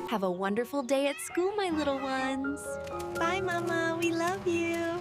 Have a wonderful day at school, my little ones. Bye, Mama. We love you.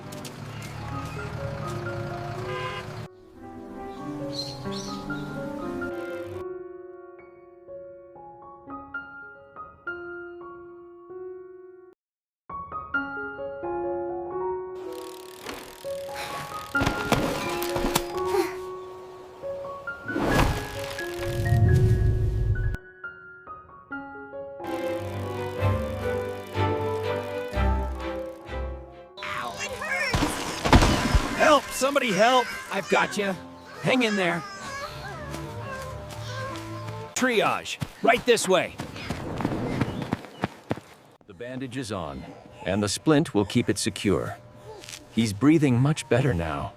Help! Somebody help! I've got you. Hang in there. Triage. Right this way. The bandage is on, and the splint will keep it secure. He's breathing much better now.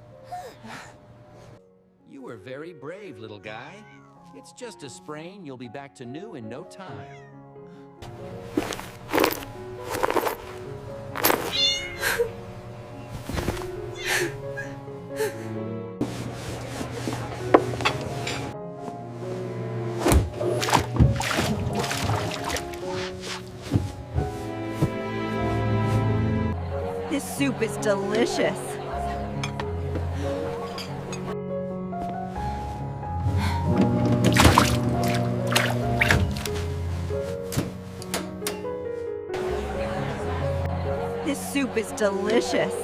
You were very brave, little guy. It's just a sprain. You'll be back to new in no time. This soup is delicious. This soup is delicious.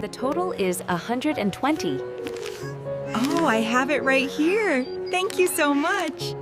The total is 120. Oh, I have it right here. Thank you so much.